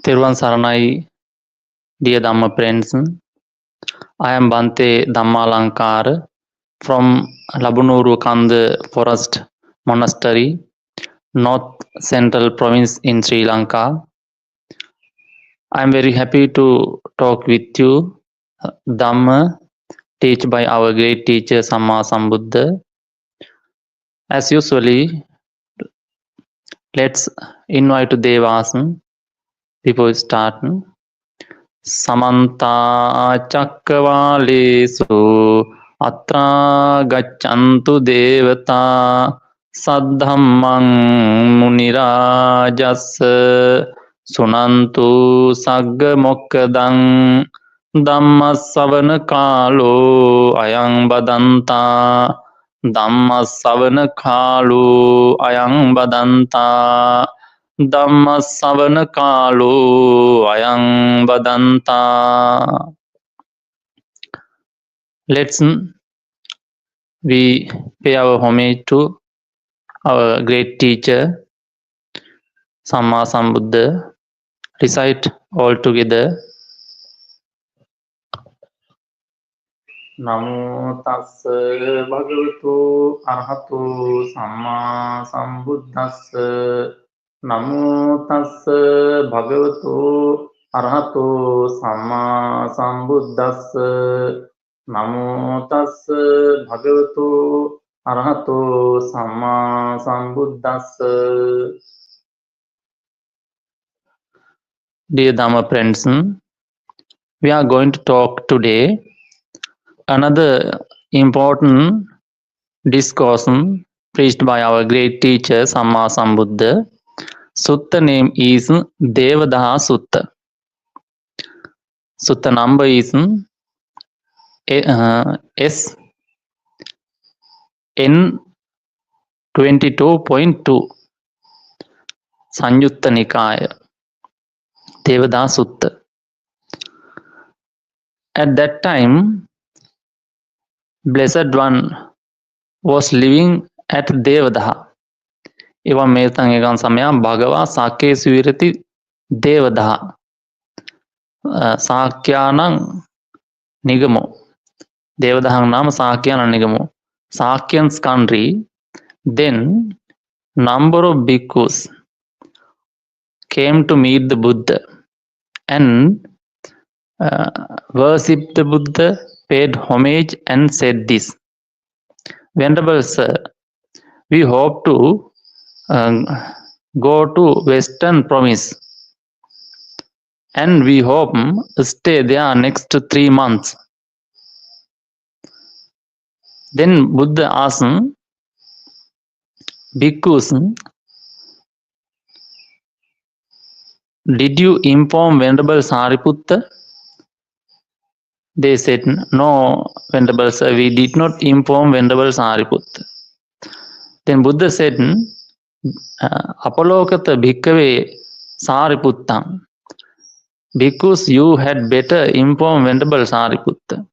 Thiruvan Saranai, dear Dhamma friends. I am Bante Dhammalankara from Labunuru Kanda Forest Monastery, North Central Province in Sri Lanka. I am very happy to talk with you. Dhamma, taught by our great teacher Samma Sambuddha. As usually, let's invite Devas before we start. Samanta Chakravalesu Atra Gachantu Devata Saddhammang Munirajas Sunantu Sagga Mokkadang Dhammasavana Kalo Ayang Badanta Dhammasavana Kalo Ayang Badanta Dhammasavana Kalo Ayang Badanta. Let's we pay our homage to our great teacher Samma Sambuddha. Recite all together. Namo tassa bhagavato arahato samma sambuddhassa. Namo tassa bhagavato arahato samma sambuddhassa. Namo tassa bhagavato arahato samma sambuddhassa. Dear Dhamma friends, we are going to talk today another important discourse preached by our great teacher Samma Sambuddha. Sutta name is Devadahasutta. Sutta number is SN 22.2. Sanjutta Nikaya Devadahasutta. At that time, Blessed One was living at Devadaha. Evam metang ekan samaya Bhagava Sakya Suvirati Devadaha. Sakyanang Nigamo. Devadahang Nama Sakyanang Nigamo. Sakyan's country. Then number of bhikkhus came to meet the Buddha and worshipped the Buddha, paid homage and said this: Venerable Sir, we hope to go to Western Province and we hope stay there next 3 months. Then Buddha asked bhikkhus, did you inform Venerable Sariputta? They said, no, Venerable Sir, we did not inform Venerable Sariputta. Then Buddha said, Apalokata bhikkhave Sariputtam. Because you had better inform Venerable Sariputta.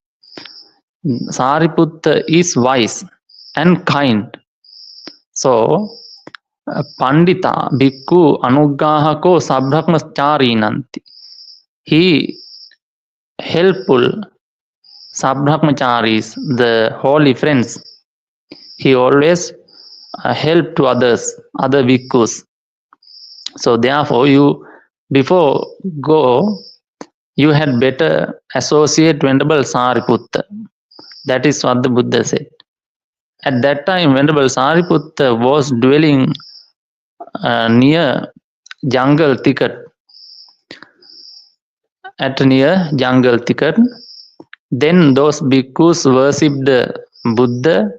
Sariputta is wise and kind. So, Pandita bhikkhu anuggahako sabbrahmachari nanti. He helpful sabbrahmacharis, the holy friends. He always help to others, other bhikkhus. So therefore, you before go, you had better associate Venerable Sariputta. That is what the Buddha said. At that time, Venerable Sariputta was dwelling near jungle thicket. At near jungle thicket, then those bhikkhus worshipped the Buddha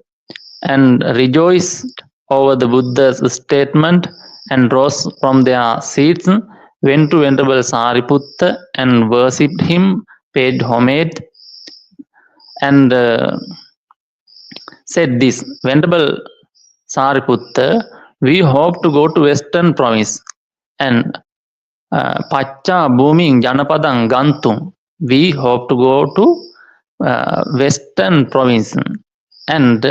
and rejoiced over the Buddha's statement and rose from their seats, went to Venerable Sariputta and worshipped him, paid homage and said this: Venerable Sariputta, we hope to go to Western Province and Pacha Booming Janapadang Gantum. We hope to go to Western Province and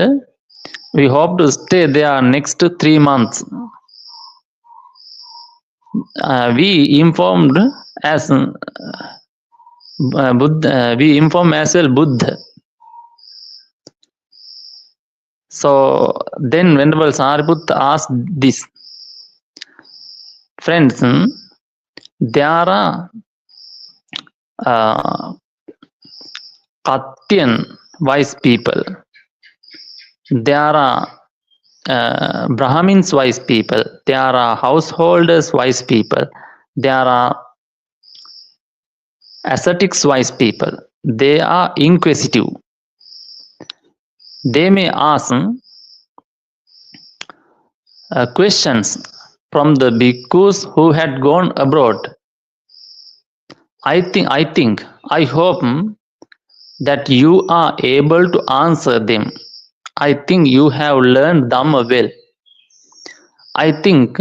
we hope to stay there next 3 months. We informed as Buddha, we inform as well Buddha. So then Venerable Sariputta asked this. Friends, there are Katyan wise people. There are Brahmins wise people. There are householders wise people. There are ascetics wise people. They are inquisitive. They may ask questions from the bhikkhus who had gone abroad. I hope that you are able to answer them. I think you have learned Dhamma well. I think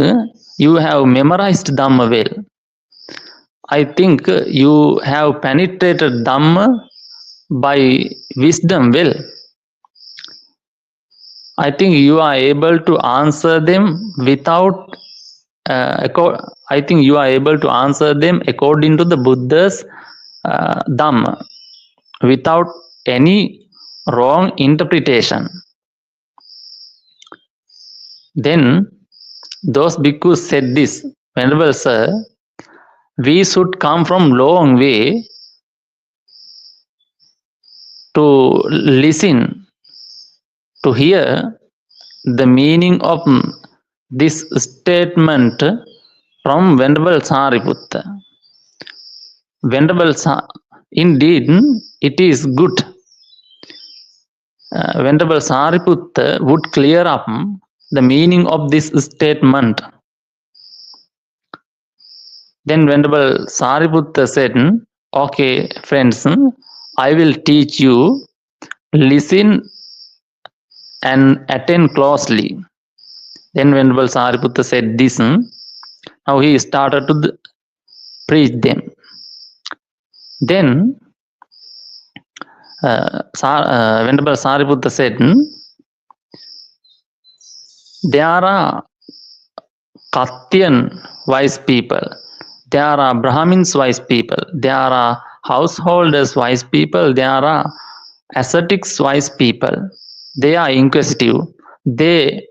you have memorized Dhamma well. I think you have penetrated Dhamma by wisdom well. I think you are able to answer them without I think you are able to answer them according to the Buddha's Dhamma, without any wrong interpretation. Then those bhikkhus said this, Venerable Sir, we should come from long way to listen, to hear the meaning of this statement from Venerable Sariputta. Indeed, it is good. Venerable Sariputta would clear up the meaning of this statement. Then Venerable Sariputta said, okay, friends, I will teach you, listen and attend closely. Then Venerable Sariputta said this. Now he started to preach them. Then Venerable Sariputta said, there are Katyan wise people, there are Brahmins wise people, there are householders wise people, there are ascetics wise people. They are inquisitive. They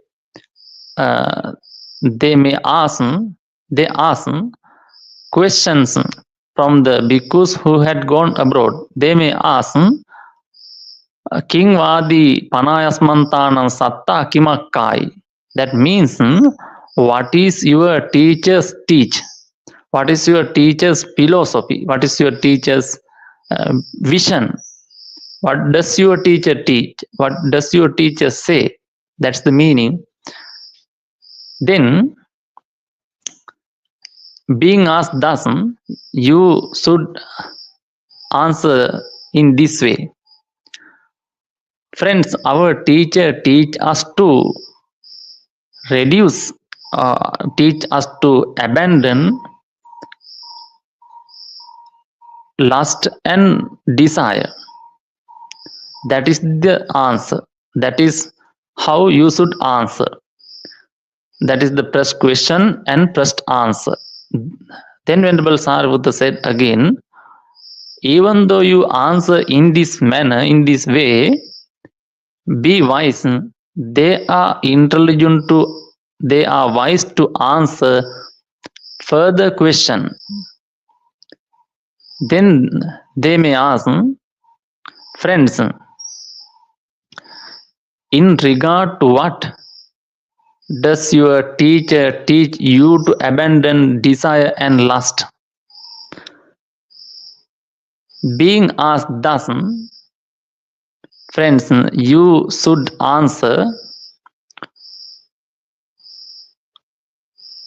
may ask questions from the bhikkhus who had gone abroad. They may ask, King Vadi Panayasmantanam Satta Kimakkai. That means, what is your teacher's teach? What is your teacher's philosophy? What is your teacher's vision? What does your teacher teach? What does your teacher say? That's the meaning. Then, being asked thus, you should answer in this way. Friends, our teacher teach us to reduce, teach us to abandon lust and desire. That is the answer. That is how you should answer. That is the first question and first answer. Then Venerable Sariputta said again, even though you answer in this manner, in this way, be wise. They are intelligent they are wise to answer further question. Then they may ask, friends, in regard to what does your teacher teach you to abandon desire and lust? Being asked thus, friends, you should answer,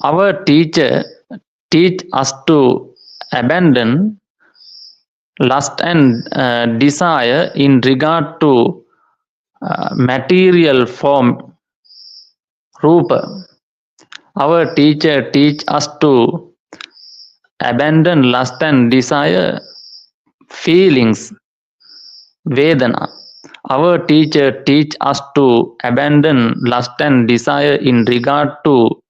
our teacher teach us to abandon lust and desire in regard to material form, rupa. Our teacher teach us to abandon lust and desire, feelings, vedana. Our teacher teach us to abandon lust and desire in regard to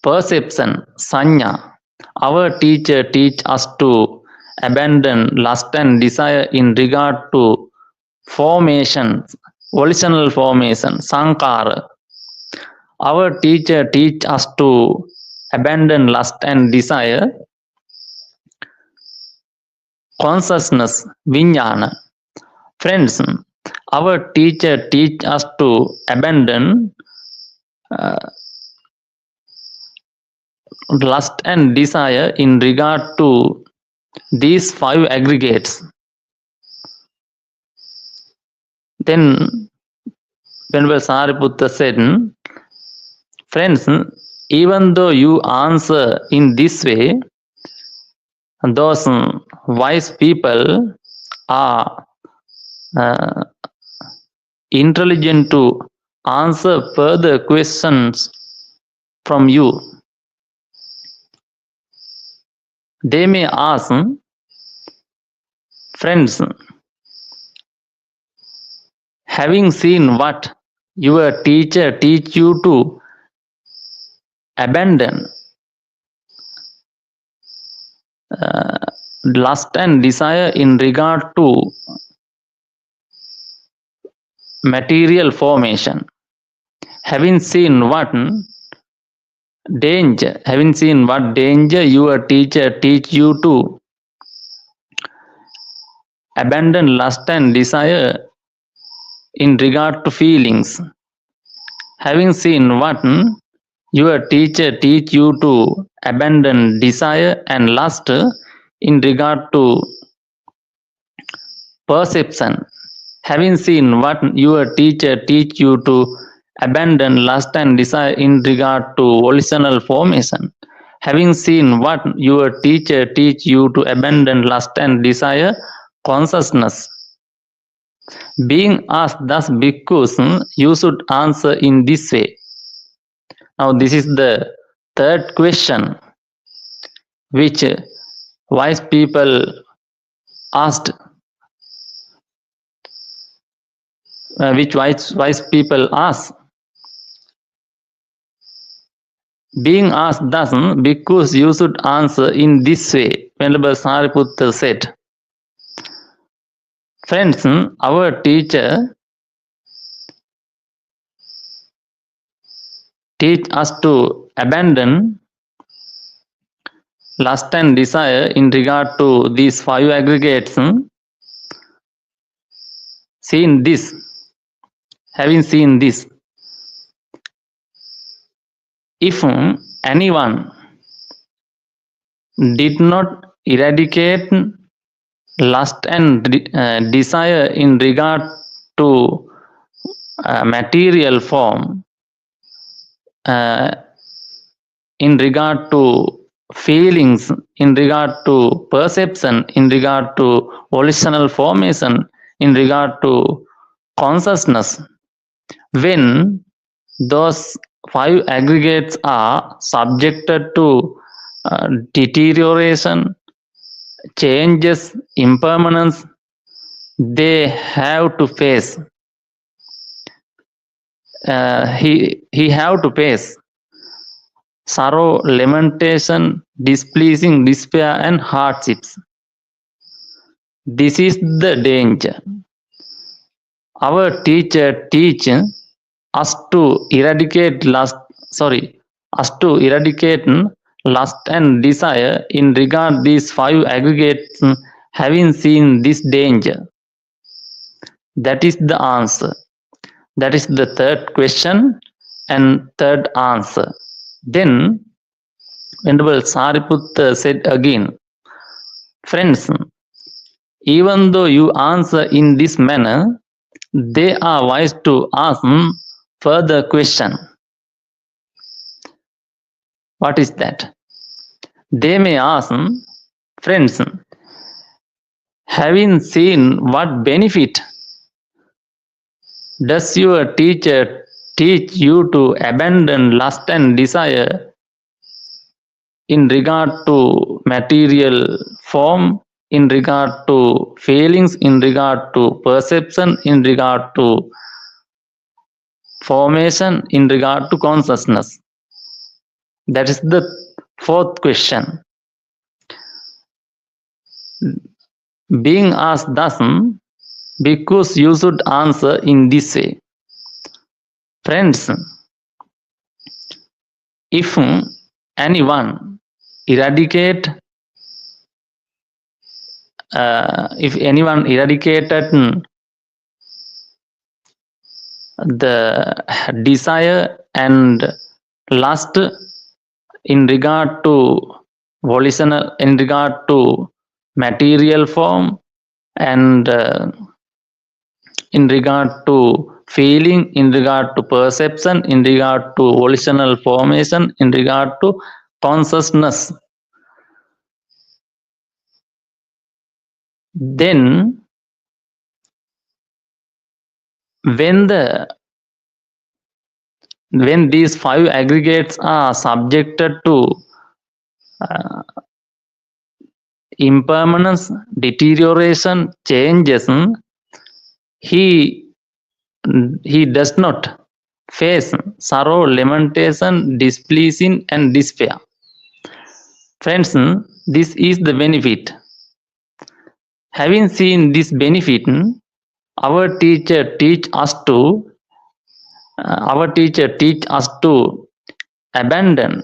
perception, sanya. Our teacher teach us to abandon lust and desire in regard to formation, volitional formation, sankhara. Our teacher teach us to abandon lust and desire, consciousness, vijnana. Friends, our teacher teach us to abandon lust and desire in regard to these 5 aggregates. Then Venerable Sariputta said, friends, even though you answer in this way, those wise people are intelligent to answer further questions from you. They may ask, friends, having seen what your teacher teach you to abandon lust and desire in regard to material formation, having seen what danger your teacher teach you to abandon lust and desire in regard to feelings, having seen what your teacher teach you to abandon desire and lust in regard to perception, having seen what your teacher teach you to abandon lust and desire in regard to volitional formation, having seen what your teacher teach you to abandon lust and desire, consciousness. Being asked thus bhikkhus, you should answer in this way. Now this is the third question which wise people asked, which wise people ask. Being asked thus, bhikkhus, you should answer in this way. Venerable Sariputta said, friends, our teacher teach us to abandon lust and desire in regard to these 5 aggregates. Having seen this, if anyone did not eradicate lust and desire in regard to material form, in regard to feelings, in regard to perception, in regard to volitional formation, in regard to consciousness, when those 5 aggregates are subjected to deterioration, changes, impermanence, they have to face. He have to face sorrow, lamentation, displeasing, despair, and hardships. This is the danger. Our teacher teach us to eradicate lust and desire in regard these 5 aggregates, having seen this danger. That is the answer. That is the third question and third answer. Then Venerable Sariputta said again, friends, even though you answer in this manner, they are wise to ask further question. What is that? They may ask, friends, having seen what benefit does your teacher teach you to abandon lust and desire in regard to material form, in regard to feelings, in regard to perception, in regard to formation, in regard to consciousness? That is the fourth question. Being asked thus, because you should answer in this way. Friends, if anyone eradicated the desire and lust in regard to volitional, in regard to material form, and in regard to feeling, in regard to perception, in regard to volitional formation, in regard to consciousness, then when these five aggregates are subjected to impermanence, deterioration, changes, he does not face sorrow, lamentation, displeasing, and despair. Friends, this is the benefit. Having seen this benefit, our teacher teach us to abandon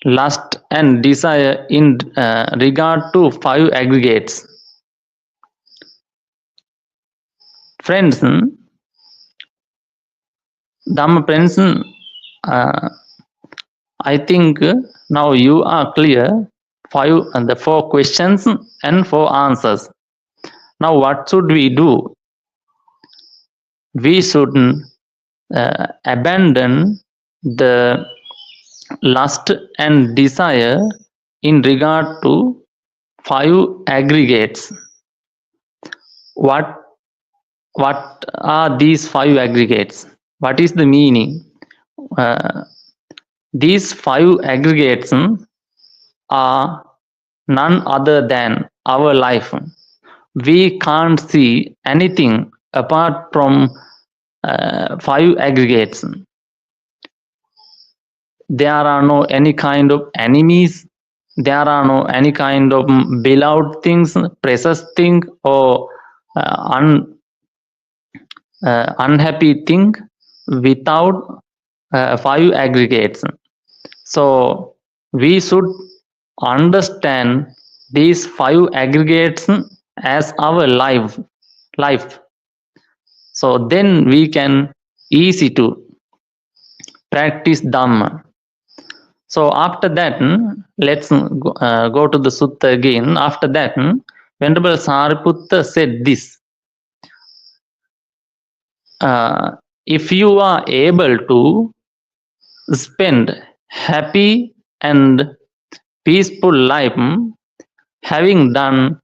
lust and desire in regard to five aggregates. Friends, Dhamma friends, I think now you are clear the four questions and four answers. Now what should we do? We should abandon the lust and desire in regard to five aggregates. What are these five aggregates? What is the meaning? These five aggregates are none other than our life. We can't see anything apart from five aggregates. There are no any kind of enemies. There are no any kind of beloved things, precious thing, or unhappy thing without five aggregates. So we should understand these five aggregates as our life. So then we can easy to practice Dhamma. So after that, let's go to the sutta again. After that, Venerable Sariputta said this: if you are able to spend happy and peaceful life, having done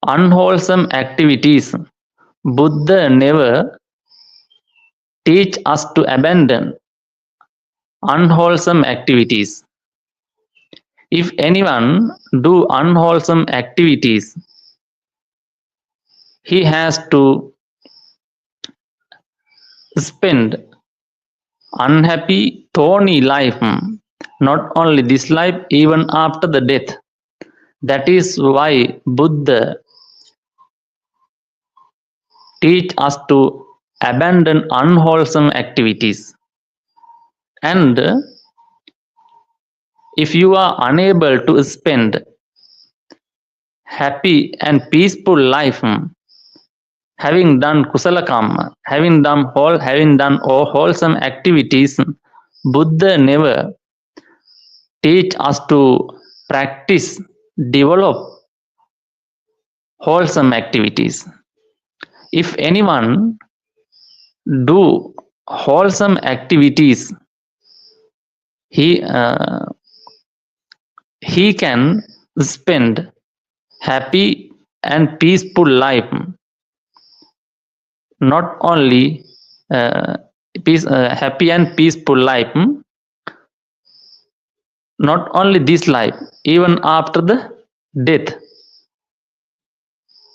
unwholesome activities, Buddha never teach us to abandon unwholesome activities. If anyone do unwholesome activities, he has to spend unhappy, thorny life, not only this life, even after the death. That is why Buddha teach us to abandon unwholesome activities. And if you are unable to spend happy and peaceful life, having done kusala karma, having done all wholesome activities, Buddha never teach us to practice, develop wholesome activities. If anyone do wholesome activities, he can spend happy and peaceful life. Not only happy and peaceful life, not only this life, even after the death.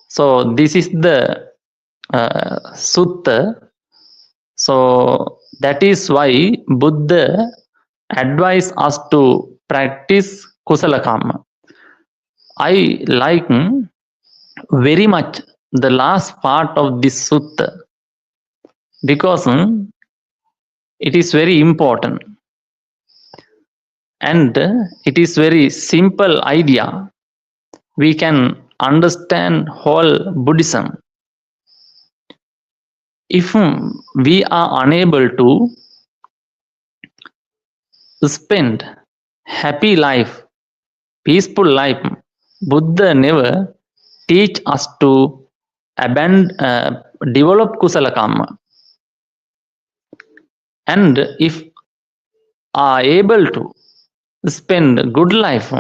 So this is the sutta. So that is why Buddha advised us to practice kusala karma. I like very much the last part of this sutta, because it is very important and it is very simple idea. We can understand whole Buddhism. If we are unable to spend happy life, peaceful life, Buddha never teach us to develop kusala karma. And if are able to spend good life,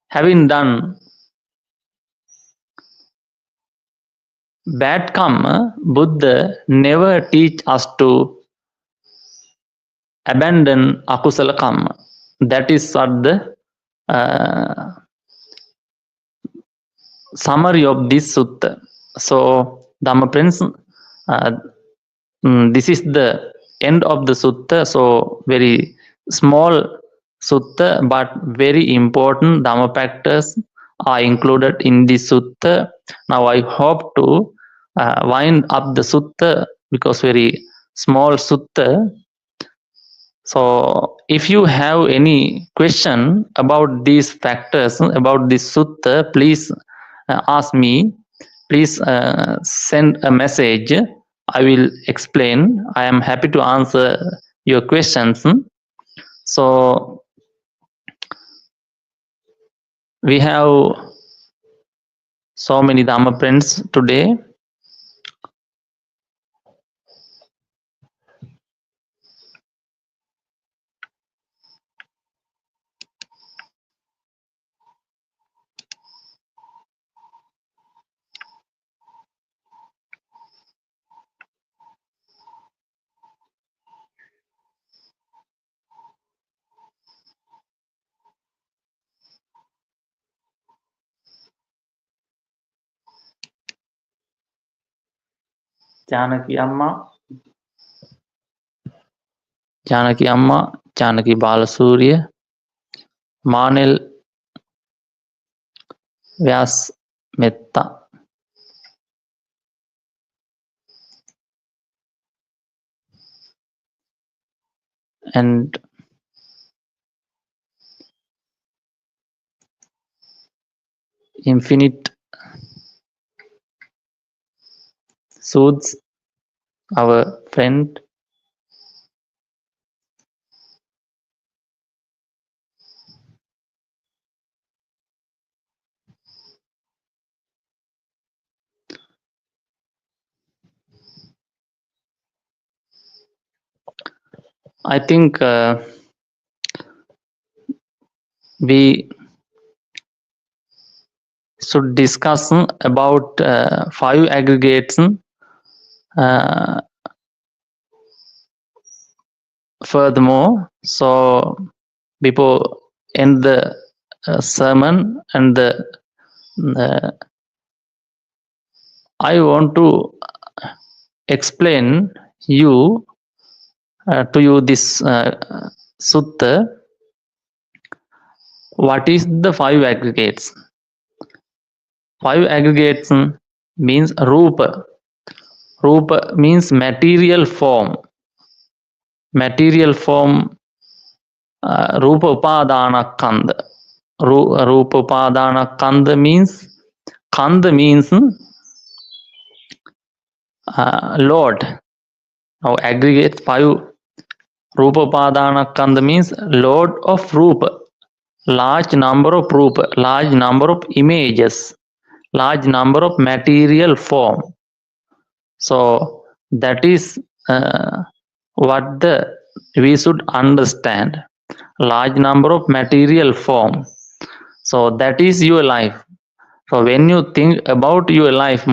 having done bad karma, Buddha never teach us to abandon akusala karma. That is what the summary of this sutta. So, Dhamma Prince, this is the end of the sutta. So, very small sutta, but very important Dhamma factors are included in this sutta. Now, I hope to wind up the sutta, because very small sutta. So, if you have any question about these factors, about this sutta, please ask me. Please send a message. I will explain. I am happy to answer your questions. So, we have so many Dhamma friends today. Janaki Amma, Janaki Balasuriya, Manil Vyas Metta. And Infinite Suits, our friend. I think we should discuss about 5 aggregates furthermore. So, before end the sermon, and I want to explain to you this sutta. What is the 5 aggregates? 5 aggregates means rupa. Rupa means material form. Material form, rupa upadana kanda. Rupa upadana kanda means Lord. Now, aggregate 5 rupa upadana kanda means Lord of rupa. Large number of rupa, large number of images, large number of material form. So that is what we should understand. Large number of material form. So that is your life. So when you think about your life,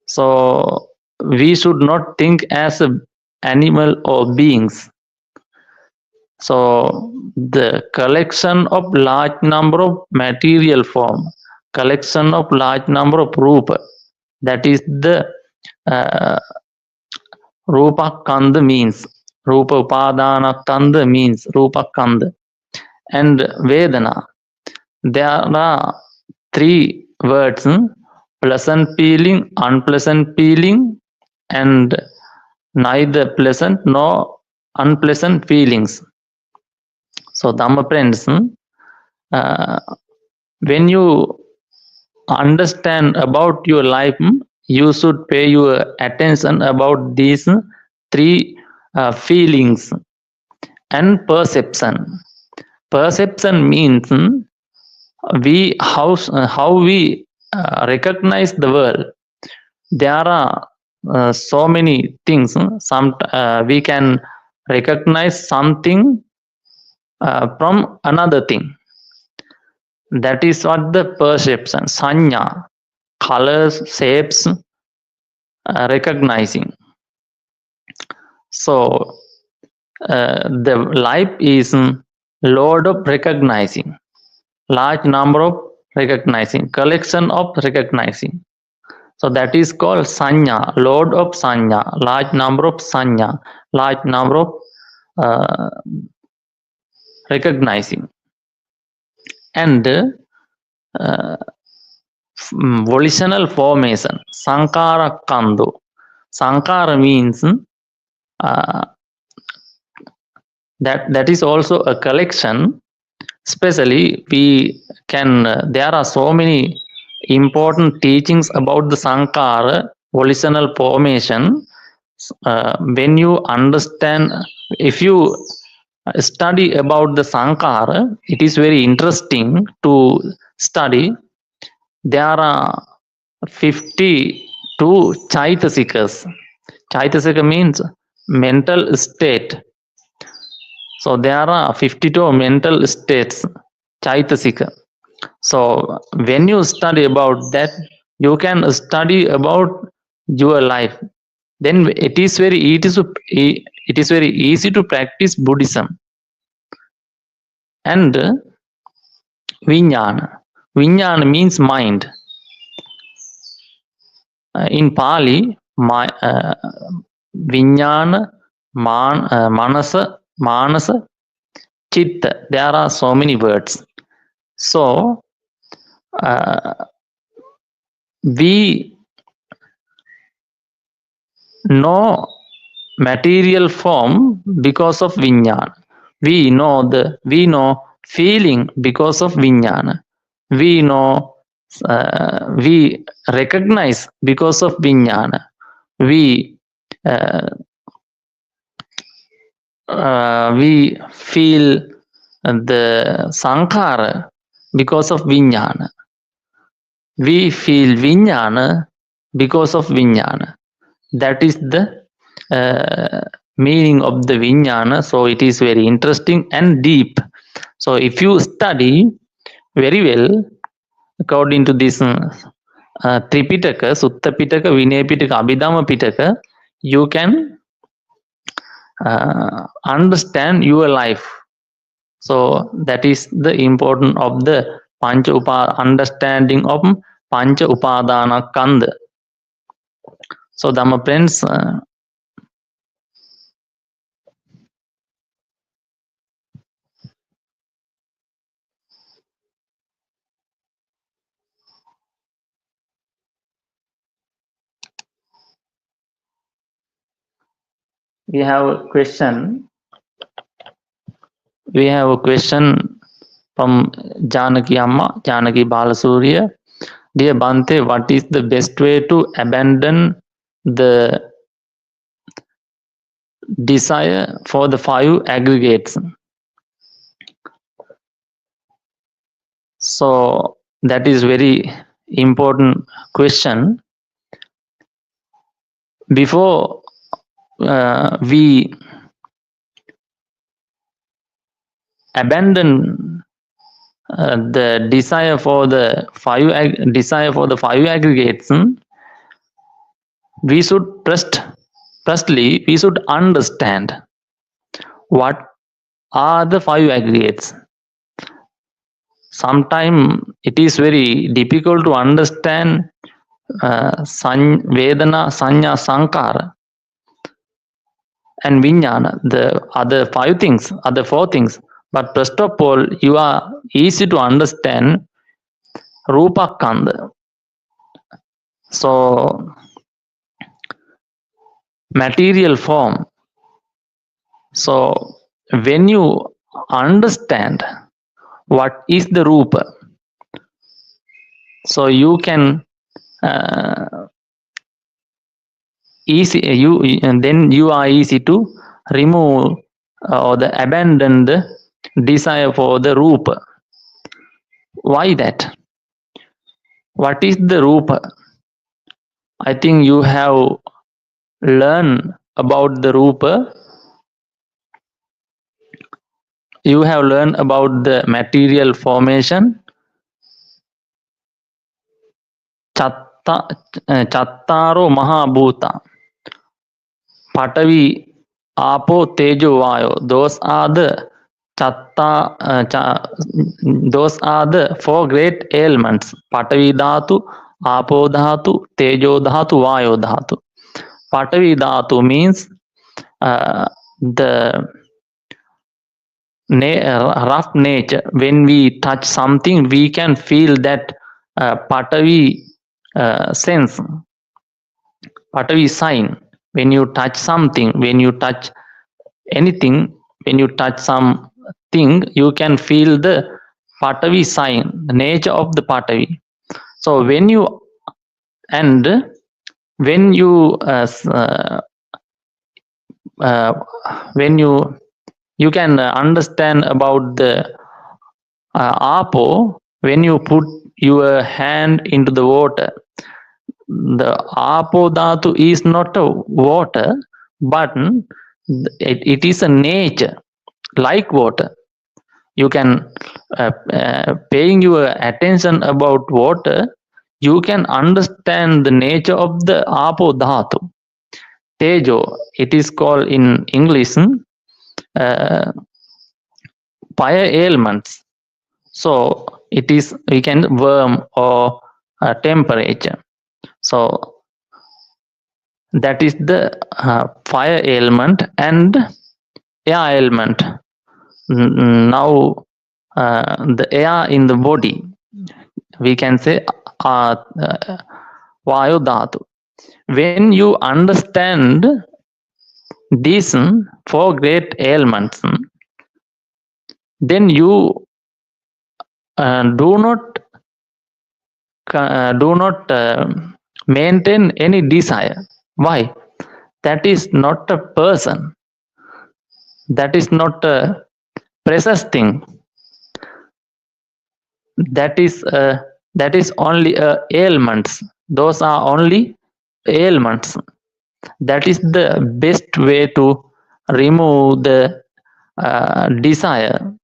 so we should not think as an animal or beings. So the collection of large number of material form, collection of large number of rupa, that is the rupa kanda means. Rupa upadana kanda means rupa kanda. And Vedana, there are 3 words, pleasant feeling, unpleasant feeling, and neither pleasant nor unpleasant feelings. So, Dhamma friends, when you understand about your life, you should pay your attention about these three feelings and perception. Perception means how we recognize the world. There are so many things. Some we can recognize something from another thing. That is what the perception, sanya, colors, shapes, recognizing. So the life is load of recognizing, large number of recognizing, collection of recognizing. So that is called sanya, load of sanya, large number of sanya, large number of recognizing. And volitional formation, sankara kandu. Sankara means that is also a collection. Especially we can there are so many important teachings about the sankara, volitional formation. When you understand, if you study about the sankara, it is very interesting to study. There are 52 chaitasikas. Chaitasika means mental state. So there are 52 mental states, chaitasika. So when you study about that, you can study about your life. Then it is very easy to practice Buddhism. And vijnana. Vijnana means mind. In Pali, vijnana, manasa, manasa, chitta. There are so many words. So we know material form because of vijnana. We know feeling because of vijnana. We know we recognize because of vijnana. We feel the sankhara because of vijnana. We feel vijnana because of vijnana. That is the meaning of the vijnana. So it is very interesting and deep. So if you study very well according to this Tripitaka, Sutta Pitaka, Vinaya Pitaka, Abhidhamma Pitaka, you can understand your life. So that is the important of the understanding of Pancha Upadana Kanda. So Dhamma friends, we have a question. We have a question from Janaki Amma, Janaki Balasurya. Dear Bhante, what is the best way to abandon the desire for the 5 aggregates? So that is very important question. Before we abandon the desire for the 5 aggregates, we should firstly we should understand what are the 5 aggregates. Sometimes it is very difficult to understand Vedana, Sanya, Sankara and Vijnana, the other 5 things, other 4 things. But first of all, you are easy to understand Rupakanda. So material form. So when you understand what is the Rupa, so you can then you are easy to remove or abandon the desire for the Rupa. Why that? What is the Rupa? I think you have learned about the Rupa. You have learned about the material formation. Chattaro Mahabhuta. Patavi, Apo, Tejo, Vayo. Those are the those are the four great elements. Patavi Dhatu, Apo Dhatu, Tejo Dhatu, Vayo Dhatu. Patavi Dhatu means the rough nature. When we touch something, we can feel that Patavi sense, Patavi sign. When you touch something, when you touch anything, when you touch something, you can feel the Patavi sign, the nature of the Patavi. So when you you can understand about the Apo. When you put your hand into the water, the Apo Dhatu is not a water, but it is a nature like water. You can paying your attention about water, you can understand the nature of the Apo Dhatu. Tejo, it is called in English fire elements. So it is, we can warm or temperature. So that is the fire element and air element. Now the air in the body, we can say Vayu Dhatu. When you understand these four great elements, then you do not maintain any desire. Why? That is not a person. That is not a precious thing. That is only ailments. Those are only ailments. That is the best way to remove the desire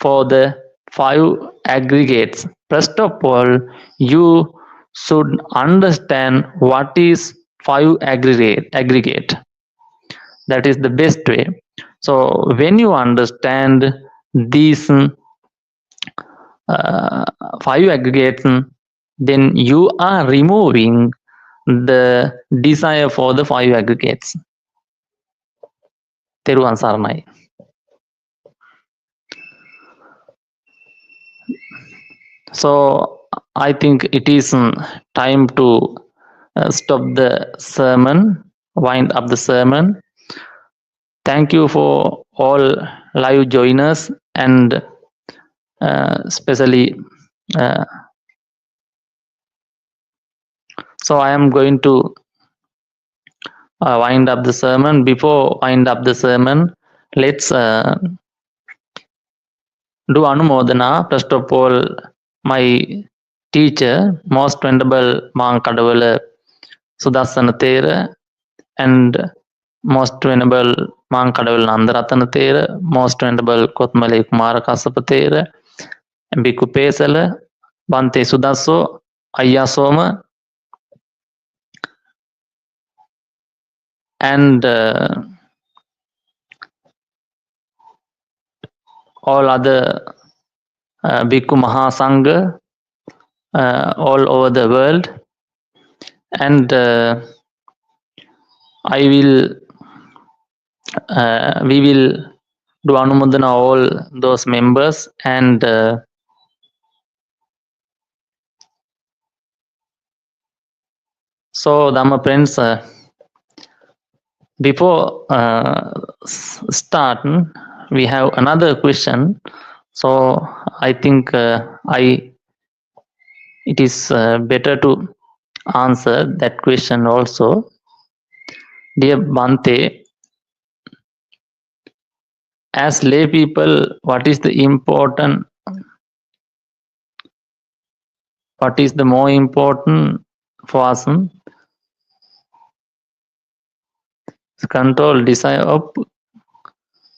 for the five aggregates. First of all, you should understand what is five aggregate. That is the best way. So when you understand these five aggregates, then you are removing the desire for the five aggregates. Teruvan Saranai. So I think it is time to stop the sermon, wind up the sermon. Thank you for all live joiners, and especially so I am going to wind up the sermon. Before wind up the sermon, let's do Anumodana. First of all, my teacher, most venerable Mankadawala Sudassana Thera, and most venerable Mankadawala Nandaratana Thera, most venerable Kotmale Kumara Kassapa Thera, and Bhikkhu Pesala, Bante Sudasso, Ayya Soma, and all other Bhikkhu Mahasangha all over the world. And we will do Anumodana all those members, and So, Dhamma friends, before start, we have another question. So, I think it is better to answer that question also. Dear Bante, as lay people, what is the more important for us? Control desire of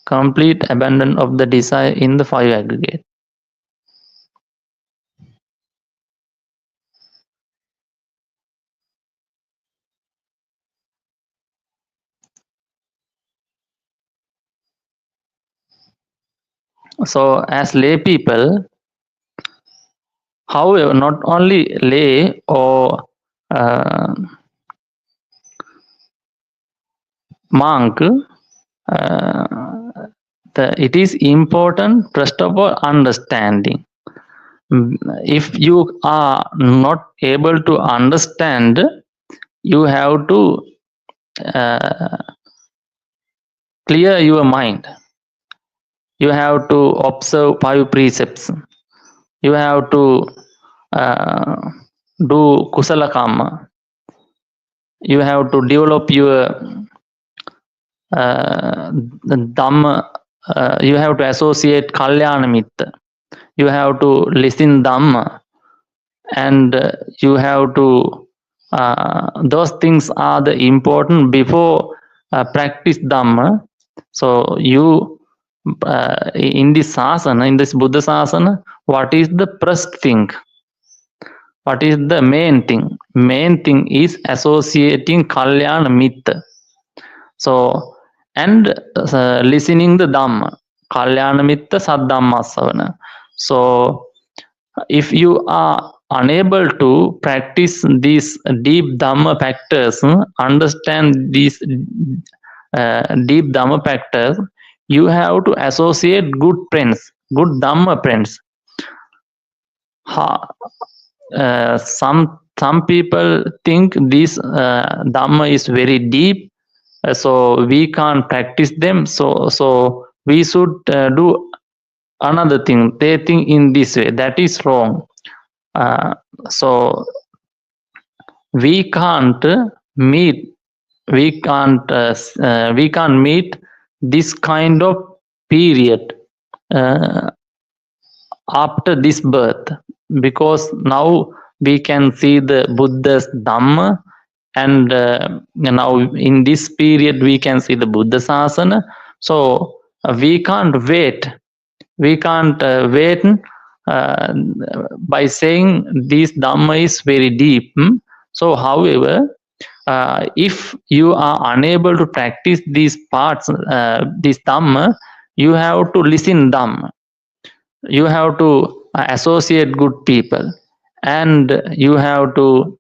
complete abandon of the desire in the five aggregate. So, as lay people, however, not only lay or monk, it is important first of all understanding. If you are not able to understand, you have to clear your mind. You have to observe five precepts. You have to do kusala karma. You have to develop your dhamma. You have to associate kalyana mitta. You have to listen dhamma, and you have to those things are the important before practice dhamma. So you in this sasana, in this Buddha sasana, what is the first thing? What is the main thing? Main thing is associating kalyana mitta. So, and listening the dhamma, kalyana mitta saddhamma savana. So, if you are unable to practice these deep dhamma factors, understand these deep dhamma factors, you have to associate good friends, good dhamma friends. Some people think this dhamma is very deep, so we can't practice them. So we should do another thing. They think in this way. That is wrong. So we can't meet. We can't meet this kind of period after this birth, because now we can see the Buddha's Dhamma, and now in this period we can see the Buddha Sasana. So we can't wait. We can't wait by saying this Dhamma is very deep. So, however, if you are unable to practice these parts, this Dhamma, you have to listen Dhamma. You have to associate good people, and you have to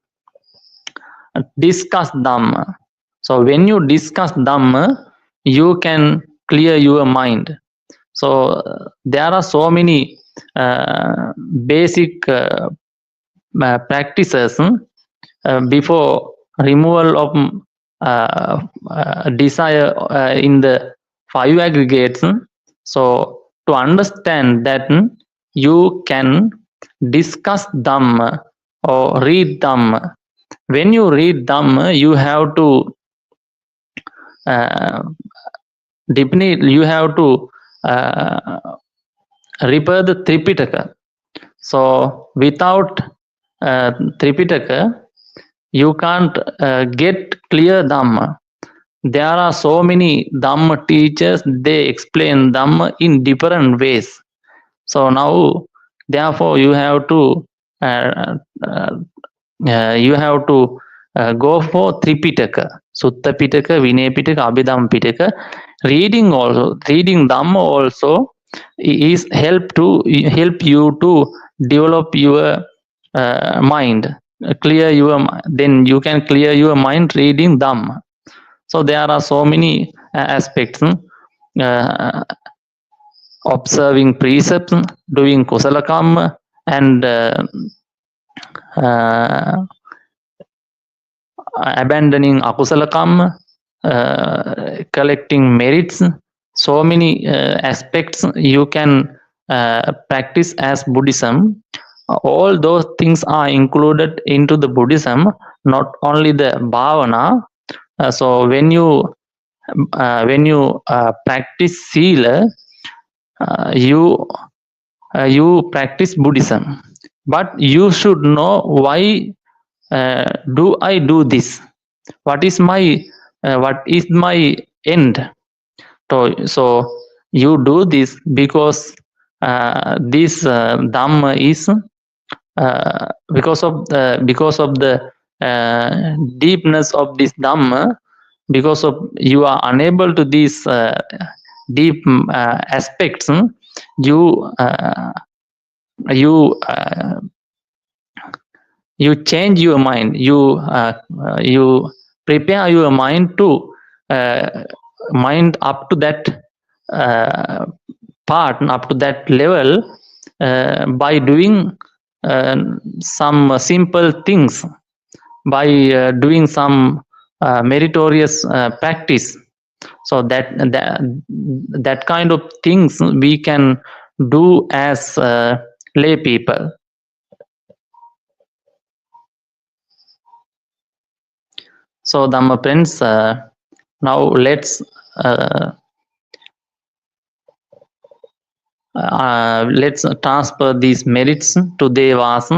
discuss Dhamma. So when you discuss Dhamma, you can clear your mind. So there are so many basic practices before removal of desire in the five aggregates. So to understand that, you can discuss Dhamma or read Dhamma. When you read Dhamma, you have to you have to repair the Tripitaka. So without Tripitaka, you can't get clear Dhamma. There are so many Dhamma teachers, they explain Dhamma in different ways. So now, therefore, you have to go for Tripitaka, Sutta Pitaka, Vinaya Pitaka, Abhidhamma Pitaka. Reading Dhamma also is help you to develop your mind, then you can clear your mind reading Dhamma. So there are so many aspects. Observing precepts, doing kusala karma, and abandoning akusala karma, collecting merits. So many aspects you can practice as Buddhism. All those things are included into the Buddhism, not only the bhavana. So when you practice sila, you practice Buddhism, but you should know why do I do this? What is my end? So you do this because this Dhamma is because of the deepness of this Dhamma, because of you are unable to these deep aspects. You you you change your mind. You prepare your mind to mind up to that part, up to that level, by doing some simple things, by doing some meritorious practice. So that kind of things we can do as lay people. So Dhamma friends, now let's transfer these merits to Devas.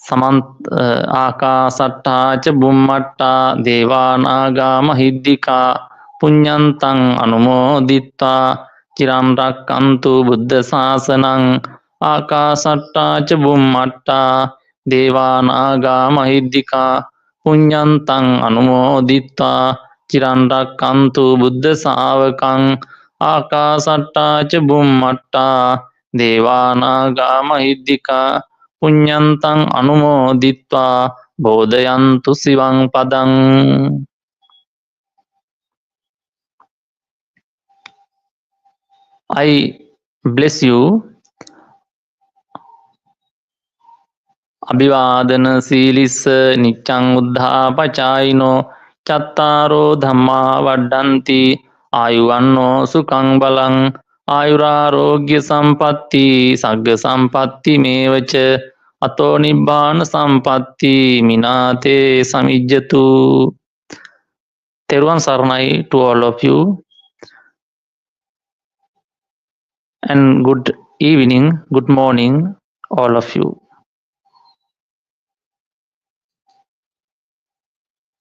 Samant Akasatta cha Bummatta Devanaga Mahidika Punyantang Anumoditta Chiram Rakkantu Buddha Sasanang Akasatta cha Bummatta Devanaga Mahidika Punyantang Anumoditta Chiram Rakkantu Buddha Savakang Akasatta cha Bummatta Devanaga Mahidika Punyantang Anumoditva Bodhayantu Sivang Padang. I bless you. Abhivadana Silis Nityang Uddha Pachayino Chattaro Dhamma Vaddanti Ayuvanno Sukhang Balang Ayurarogya Sampatti Sagga Sampatti Mevacha Ato Nibbana Sampatti Minate Samijjatu. Teruvan Saranai to all of you, and good evening, good morning, all of you.